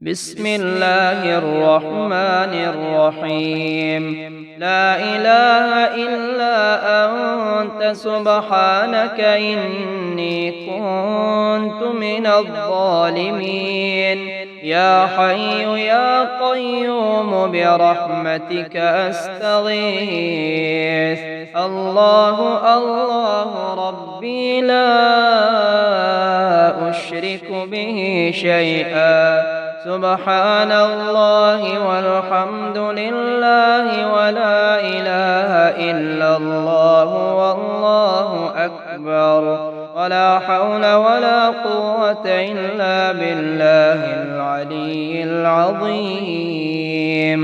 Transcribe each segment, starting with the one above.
بسم الله الرحمن الرحيم. لا إله إلا أنت سبحانك إني كنت من الظالمين. يا حي يا قيوم برحمتك أستغيث. الله الله ربي لا أشرك به شيئا. سبحان الله والحمد لله ولا إله إلا الله والله أكبر ولا حول ولا قوة إلا بالله العلي العظيم.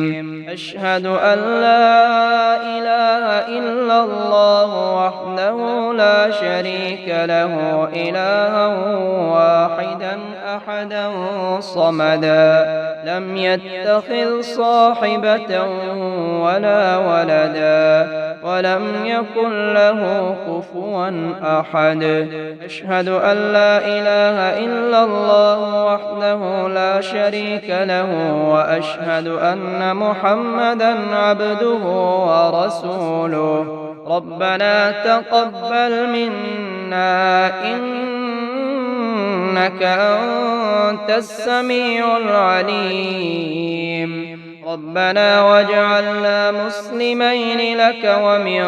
أشهد أن لا إله إلا الله وحده لا شريك له إلها واحدا أحدا صمدا لم يتخذ صاحبة ولا ولدا ولم يكن له كفوا أحد. أشهد أن لا إله إلا الله وحده لا شريك له وأشهد أن محمدا عبده ورسوله. ربنا تقبل منا إنك أنت السميع العليم. ربنا واجعلنا مسلمين لك ومن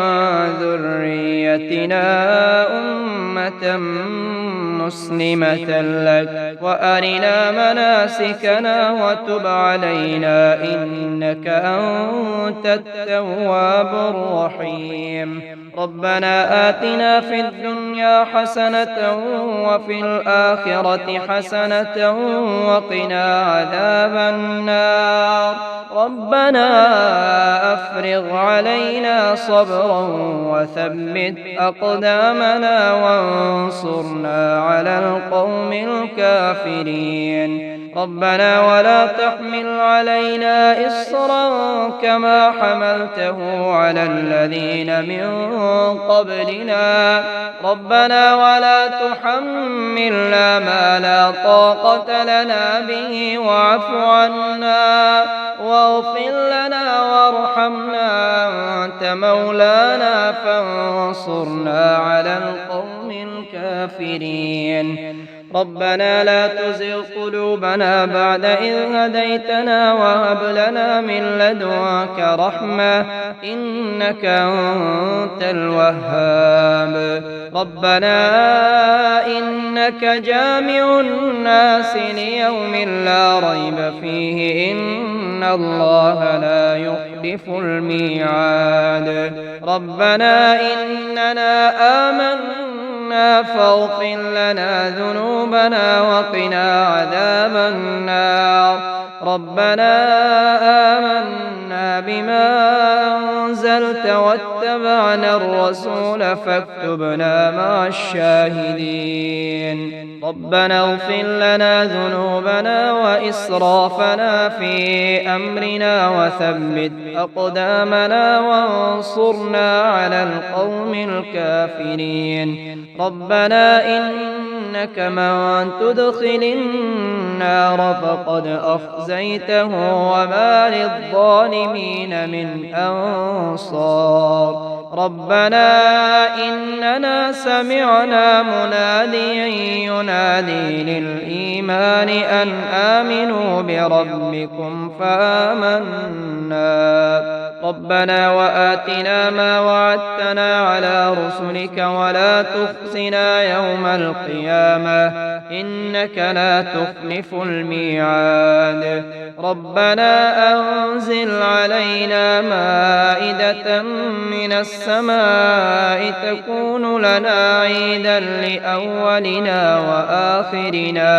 ذريتنا أمة مسلمة لك وأرنا مناسكنا وتب علينا إنك أنت التواب الرحيم. ربنا آتنا في الدنيا حسنة وفي الآخرة حسنة وقنا عذاب النار. ربنا أفرغ علينا صبرا وثبت أقدامنا وانصرنا على القوم الكافرين. ربنا ولا تحمل علينا إصرا كما حملته على الذين من قبلنا. ربنا ولا تحملنا ما لا طاقة لنا به واعف عنا واغفر لنا وارحمنا أنت مولانا فانصرنا على القوم الكافرين. ربنا لا تزغ قلوبنا بعد إذ هديتنا وهب لنا من لدنك رحمة إنك أنت الوهاب. ربنا إنك جامع الناس ليوم لا ريب فيه إن الله لا يخلف الميعاد. ربنا إننا آمنا فاغفر لنا ذنوبنا وقنا عذاب النار. ربنا آمنا بما أنزلت واتبعنا الرسول فاكتبنا مع الشاهدين. ربنا اغفر لنا ذنوبنا وإسرافنا في أمرنا وثبت أقدامنا وانصرنا على القوم الكافرين. ربنا إنك من تدخل النار فقد أخزيته وما للظالمين من أنصار. ربنا إننا سمعنا مناديا ينادي للإيمان أن آمنوا بربكم فآمنا. ربنا وآتنا ما وعدتنا على رسلك ولا تخزنا يوم القيامة إنك لا تخلف الميعاد. ربنا أنزل علينا مائدة من السماء تكون لنا عيدا لأولنا وآخرنا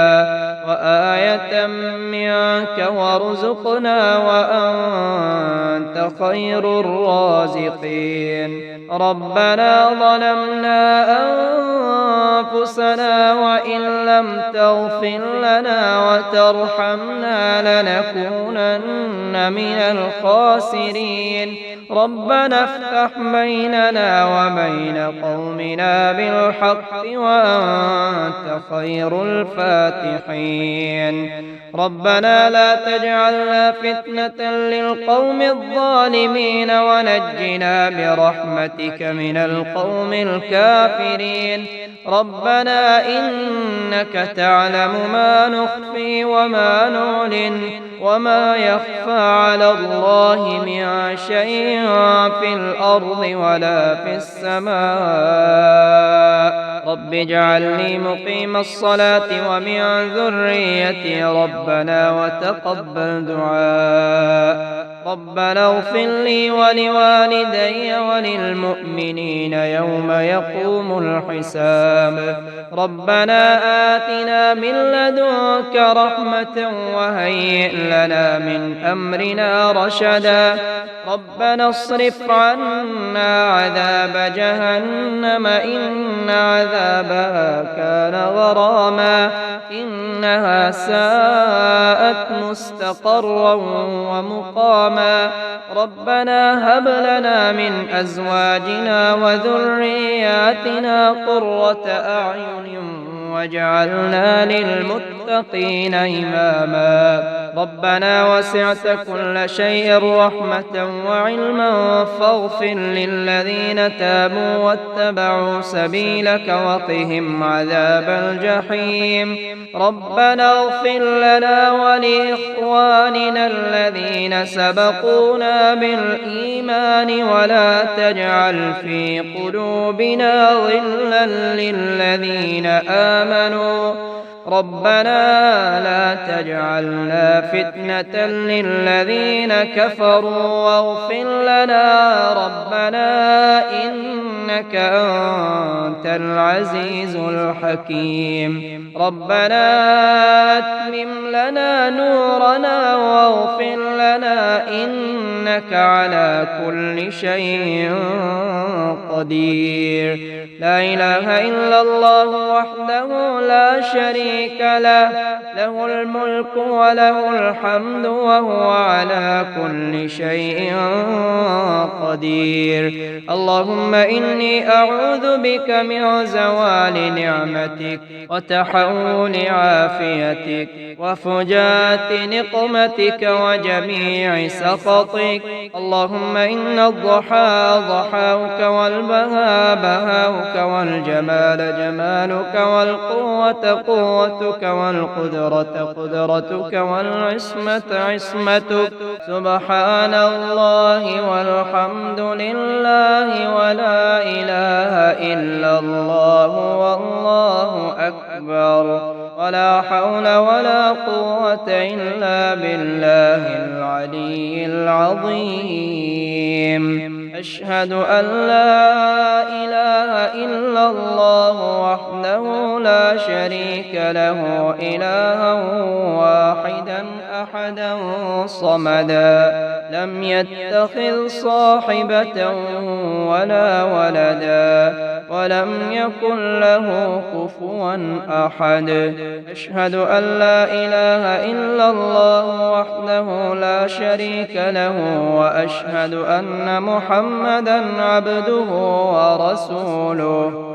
وآية منك وارزقنا وأنت خير الرازقين. ربنا ظلمنا أنفسنا وإن لم تغفر لنا وترحمنا لنكونن من الخاسرين. ربنا افتح بيننا وبين قومنا بالحق وأنت خير الفاتحين. ربنا لا تجعلنا فتنة للقوم الظالمين ونجنا برحمتك من القوم الكافرين ربنا إنك تعلم ما نخفي وما نعلن وما يخفى على الله من شيء في الأرض ولا في السماء رب اجعلني مقيم الصلاة ومن ذريتي ربنا وتقبل دعاء ربنا اغفر لي ولوالدي وللمؤمنين يوم يقوم الحساب ربنا آتنا من لدنك رحمة وهيئ لنا من أمرنا رشدا ربنا اصرف عنا عذاب جهنم إن عذابها كان غراما إنها ساءت مستقرا ومقاما ربنا هب لنا من أزواجنا وذرياتنا قرة أعين واجعلنا للمتقين إماما ربنا وسعت كل شيء رحمة وعلما فاغفر للذين تابوا واتبعوا سبيلك وقهم عذاب الجحيم ربنا اغفر لنا ولإخواننا الذين سبقونا بالإيمان ولا تجعل في قلوبنا غلا للذين آمنوا ربنا لا تجعلنا فتنة للذين كفروا واغفر لنا ربنا إنك أنت العزيز الحكيم ربنا أتمم لنا نورنا واغفر لنا إنك على كل شيء قدير لا إله إلا الله وحده لا شريك له له الملك وله الحمد وهو على كل شيء قدير اللهم إني أعوذ بك من زوال نعمتك وتحول عافيتك وفجاءة نقمتك وجميع سخطك اللهم إن الضحى ضحاك والبهاء بهاؤك والجمال جمالك والقوة قوتك والقدرة قدرتك والعصمة عصمتك سبحان الله والحمد لله ولا إله إلا الله والله أكبر ولا حول ولا قوة إلا بالله العلي العظيم أشهد أن لا إله إلا الله وحده لا شريك له إلها واحدا أحدا صمدا لم يتخذ صاحبة ولا ولدا ولم يكن له كفوا أحد أشهد أن لا إله إلا الله وحده لا شريك له وأشهد أن محمدا عبده ورسوله